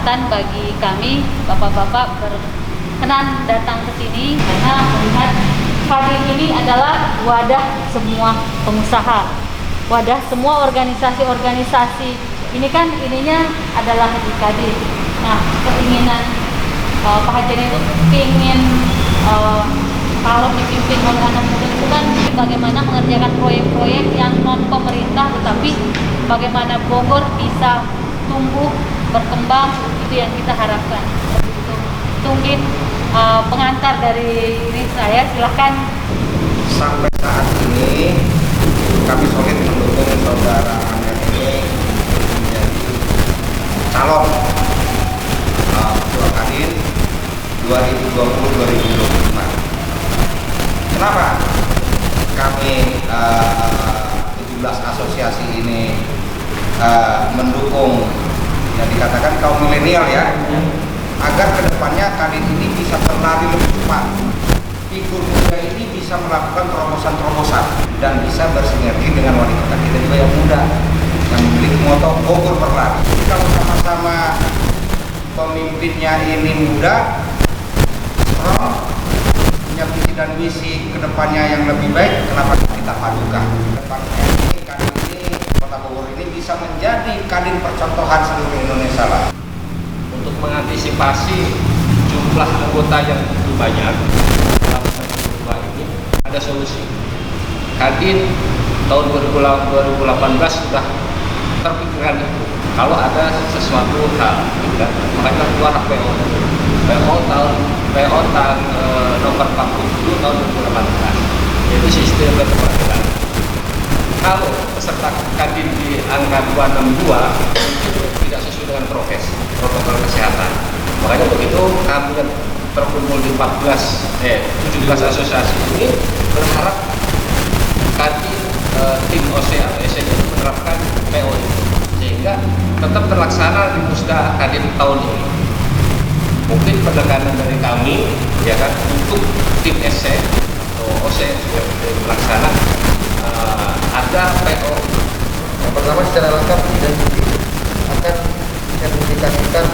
kesempatan bagi kami, bapak-bapak, berkenan datang ke sini karena melihat Kadin ini adalah wadah semua pengusaha, wadah semua organisasi-organisasi. Ini kan ininya adalah di Kadin. Nah, keinginan Pak Haji itu ingin kalau dipimpin oleh anak muda itu kan bagaimana mengerjakan proyek-proyek yang non pemerintah, tetapi bagaimana Bogor bisa tumbuh berkembang, itu yang kita harapkan. Itu mungkin pengantar dari ini saya, silahkan. Sampai saat ini kami solid mendukung saudara Amir ini menjadi calon ketua Kadin 2020-2025. Kenapa kami 17 asosiasi ini mendukung yang dikatakan kaum milenial ya, agar kedepannya Kadin ini bisa berlari lebih cepat, figur muda ini bisa melakukan terobosan-terobosan dan bisa bersinergi dengan wali kota kita juga yang muda yang memiliki moto Bogor berlari. Kalau sama-sama pemimpinnya ini muda, strong, punya visi dan misi kedepannya yang lebih baik, kenapa kita padukan? Kedepannya ini Kadin ini, kota Bogor ini bisa menjadi Kadin percontohan seluruh Indonesia lah. Untuk mengantisipasi jumlah anggota yang begitu banyak dalam satu rumah ini ada solusi. Kadin tahun 2018 sudah terpikirkan itu. Kalau ada sesuatu hal, makanya keluar PO nomor 40 tahun 2018, yaitu sistem keterwakilan. Kalau peserta Kadin di angka 262 tidak sesuai dengan protokol kesehatan, makanya begitu kami yang terkumpul di 17 asosiasi ini berharap Kadin tim OC atau SC menerapkan PO ini, sehingga tetap terlaksana di Musda Kadin tahun ini. Mungkin penekanan dari kami ya kan untuk tim SC atau OC yang terlaksana ada PO. Yang pertama secara lengkap dan akan saya publikasikan,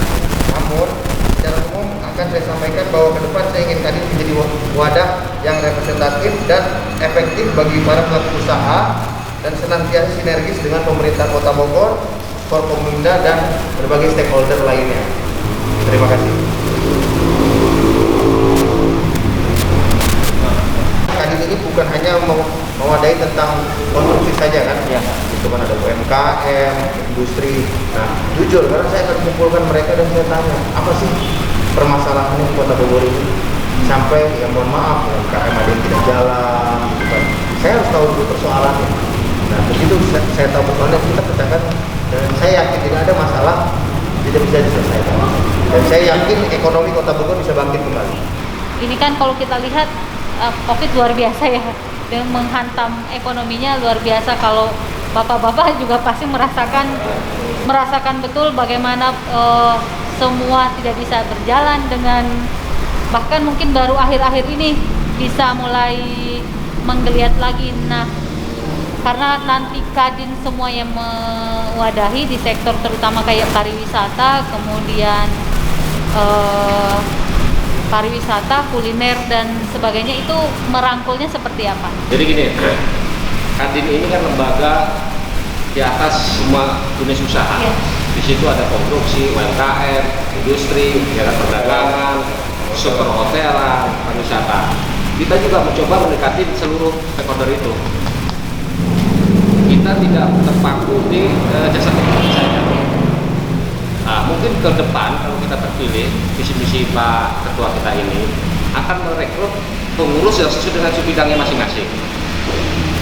namun secara umum akan saya sampaikan bahwa ke depan saya ingin Kadin menjadi wadah yang representatif dan efektif bagi para pelaku usaha dan senantiasa sinergis dengan pemerintah Kota Bogor, Forkominda dan berbagai stakeholder lainnya. Terima kasih. Kadin ini bukan hanya mewadahi tentang konsumsi saja kan? Ya. Itu kan ada UMKM, industri. Nah, jujur karena saya akan kumpulkan mereka dan saya tanya, apa sih permasalahannya di Kota Bogor ini? Sampai ya mohon maaf, UMKM ada yang tidak jalan. Gitu. Saya harus tahu dulu persoalannya. Nah, begitu saya tahu persoalannya, kita pecahkan. Dan saya yakin tidak ada masalah tidak bisa diselesaikan. Dan saya yakin ekonomi Kota Bogor bisa bangkit kembali. Ini kan kalau kita lihat COVID luar biasa ya, dan menghantam ekonominya luar biasa. Kalau bapak-bapak juga pasti merasakan betul bagaimana semua tidak bisa berjalan dengan, bahkan mungkin baru akhir-akhir ini bisa mulai menggeliat lagi. Nah, karena nanti Kadin semua yang mewadahi di sektor terutama kayak pariwisata, kemudian pariwisata, kuliner dan sebagainya, itu merangkulnya seperti apa? Jadi gini, Kadin ini kan lembaga di atas semua jenis usaha. Ya. Di situ ada konstruksi, UMKM, industri, perdagangan, super hotelan, pariwisata. Kita juga mencoba mendekati seluruh stakeholder itu. Kita tidak terpaku di jasa teknologi saja. Nah, mungkin ke depan kalau kita terpilih, visi misi Pak Ketua kita ini akan merekrut pengurus yang sesuai dengan bidangnya masing-masing.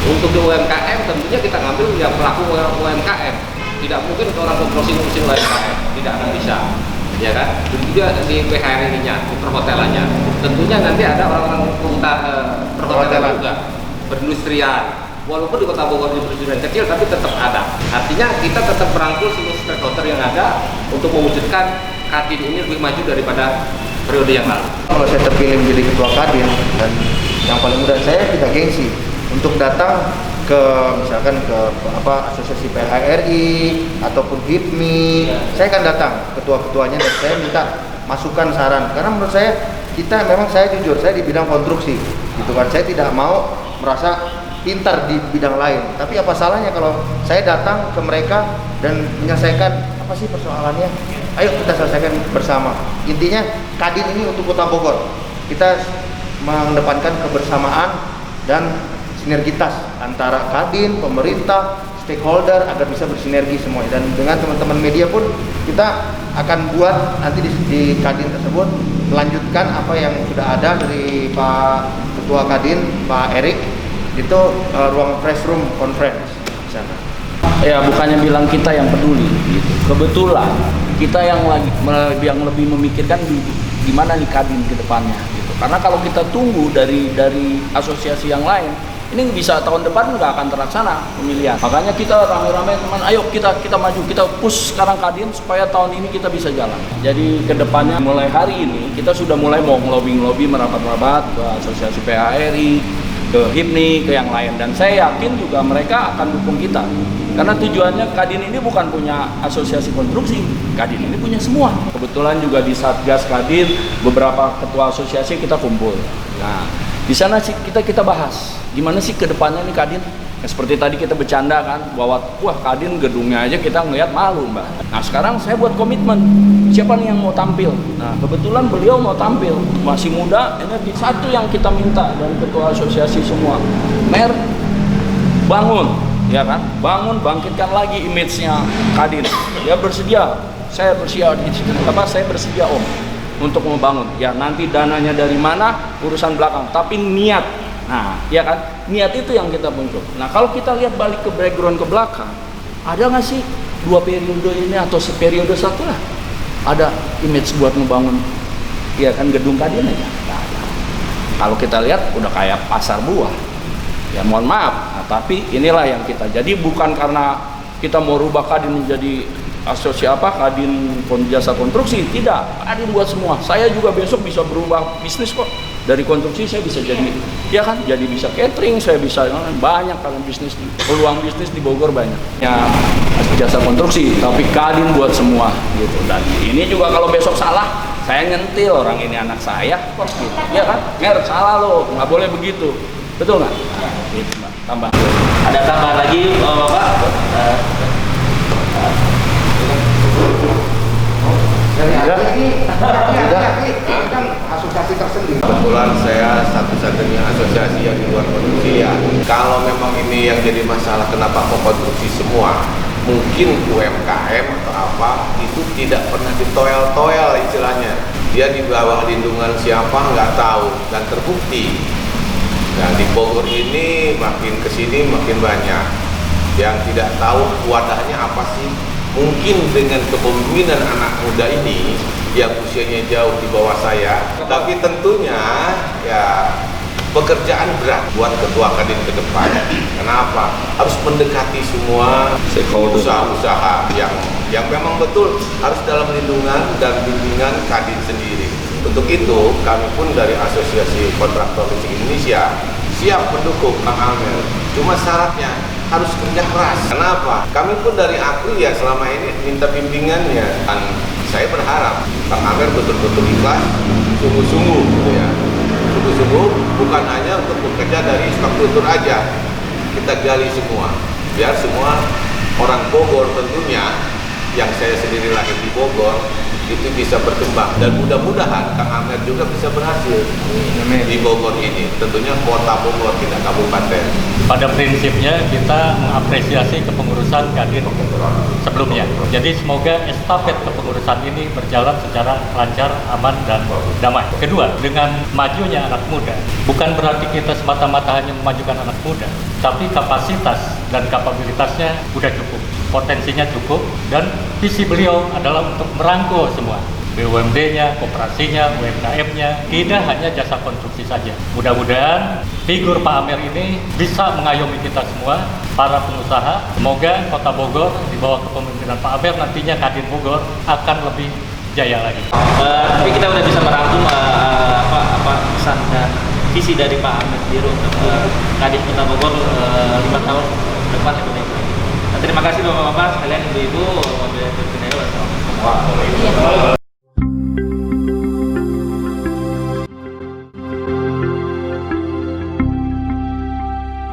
Untuk di UMKM tentunya kita ngambil yang pelaku UMKM. Tidak mungkin untuk orang konstruksi ngurusin UMKM, tidak akan bisa, ya kan? Begitu juga di PHR ininya, di perhotelannya. Tentunya nanti ada orang-orang perhotelan juga, perindustrian. Walaupun di Kota Bogor industri kecil, tapi tetap ada. Artinya kita tetap merangkul seluruh stakeholder yang ada untuk mewujudkan Kadin ini lebih maju daripada periode yang lalu. Kalau saya terpilih menjadi ketua Kadin, dan yang paling mudah saya tidak gengsi untuk datang ke misalkan ke asosiasi PHRI ataupun HIPMI, saya akan datang ketua-ketuanya dan saya minta masukan saran, karena menurut saya saya jujur, saya di bidang konstruksi gitu kan, saya tidak mau merasa pintar di bidang lain, tapi apa salahnya kalau saya datang ke mereka dan menyelesaikan apa sih persoalannya, ayo kita selesaikan bersama. Intinya Kadin ini untuk Kota Bogor, kita mengedepankan kebersamaan dan sinergitas antara Kadin, pemerintah, stakeholder agar bisa bersinergi semuanya. Dan dengan teman-teman media pun kita akan buat nanti di Kadin tersebut melanjutkan apa yang sudah ada dari Pak Ketua Kadin, Pak Erik, itu ruang press room conference di sana. Ya, bukannya bilang kita yang peduli gitu. Kebetulan kita yang lebih memikirkan di mana nih Kadin ke depannya gitu. Karena kalau kita tunggu dari asosiasi yang lain, ini bisa tahun depan nggak akan terlaksana pemilihan. Makanya kita rame-rame teman, ayo kita maju, kita push sekarang Kadin supaya tahun ini kita bisa jalan. Jadi kedepannya mulai hari ini kita sudah mulai mau ngelobi merapat-rapat ke asosiasi PHRI, ke HIPMI, ke yang lain. Dan saya yakin juga mereka akan dukung kita. Karena tujuannya Kadin ini bukan punya asosiasi konstruksi, Kadin ini punya semua. Kebetulan juga di Satgas Kadin beberapa ketua asosiasi kita kumpul. Nah, di sana sih kita bahas gimana sih kedepannya nih Kadin. Ya, seperti tadi kita bercanda kan bahwa wah Kadin gedungnya aja kita ngelihat malu Mbak. Nah sekarang saya buat komitmen, siapa nih yang mau tampil. Nah kebetulan beliau mau tampil, masih muda, ini satu yang kita minta dari ketua asosiasi semua, Mer, bangun, ya kan, bangun, bangkitkan lagi image-nya Kadin. Dia bersedia, saya bersedia Om untuk membangun. Ya nanti dananya dari mana urusan belakang, tapi niat. Nah, ya kan, niat itu yang kita muncul. Nah, kalau kita lihat balik ke background ke belakang, ada nggak sih 2 periode ini atau seperiode satu lah, ada image buat membangun, ya kan, gedung Kadin aja. Nah, kalau kita lihat udah kayak pasar buah. Ya mohon maaf, nah, tapi inilah yang kita. Jadi bukan karena kita mau rubah Kadin menjadi asosiasi Kadin jasa konstruksi, tidak. Kadin buat semua. Saya juga besok bisa berubah bisnis kok. Dari konstruksi saya bisa jadi, ya kan, jadi bisa catering, saya bisa banyak kalian bisnis, peluang bisnis di Bogor banyak. Ya jasa konstruksi, tapi Kadin buat semua gitu. Dan ini juga kalau besok salah, saya nyentil orang ini anak saya kok gitu. Ya kan, Mer salah lo, nggak boleh begitu, betul nggak? Gitu, Mbak. Tambah. Ada tambahan lagi, Bapak? Ini kan asosiasi tersendiri. Kebetulan saya satu-satunya asosiasi yang di luar konstruksi ya. Kalau memang ini yang jadi masalah kenapa kok konstruksi semua, mungkin UMKM atau apa itu tidak pernah ditoel-toel istilahnya. Dia di bawah lindungan siapa nggak tahu, dan terbukti. Nah di Bogor ini makin kesini makin banyak yang tidak tahu wadahnya apa sih. Mungkin dengan kepemimpinan anak muda ini yang usianya jauh di bawah saya, tapi tentunya ya pekerjaan berat buat ketua Kadin ke depan. Kenapa? Harus mendekati semua usaha-usaha yang memang betul harus dalam lindungan dan bimbingan Kadin sendiri. Untuk itu kami pun dari Asosiasi Kontraktor Listrik Indonesia siap mendukung Kang Amer. Cuma syaratnya harus kerja keras. Kenapa? Kami pun dari AKRI ya selama ini minta bimbingannya. Dan saya berharap Kang Amer betul-betul ikhlas, sungguh-sungguh gitu ya. Sungguh-sungguh bukan hanya untuk bekerja dari struktur aja. Kita gali semua. Biar semua orang Bogor tentunya, yang saya sendiri lahir di Bogor, itu bisa berkembang. Dan mudah-mudahan Kang Amer juga bisa berhasil di Bogor ini. Tentunya kota Bogor, tidak kabupaten. Pada prinsipnya kita mengapresiasi kepengurusan Kadin sebelumnya. Jadi semoga estafet kepengurusan ini berjalan secara lancar, aman, dan damai. Kedua, dengan majunya anak muda, bukan berarti kita semata-mata hanya memajukan anak muda, tapi kapasitas dan kapabilitasnya sudah cukup, potensinya cukup, dan visi beliau adalah untuk merangkul semua. BUMD-nya, kooperasinya, UMKM-nya, tidak hanya jasa konstruksi saja. Mudah-mudahan figur Pak Amer ini bisa mengayomi kita semua, para pengusaha. Semoga Kota Bogor di bawah kepemimpinan Pak Amer nantinya Kadin Bogor akan lebih jaya lagi. Tapi kita udah bisa merangkum apa pesan dan visi visi dari Pak Ahmed sendiri untuk Kadin Kota Bogor 5 tahun depan lebih baik lagi. Nah, terima kasih Bapak-bapak sekalian, Ibu-ibu, wabillahi taufiq wal hidayah. Wassalamualaikum warahmatullahi wabarakatuh. Iya.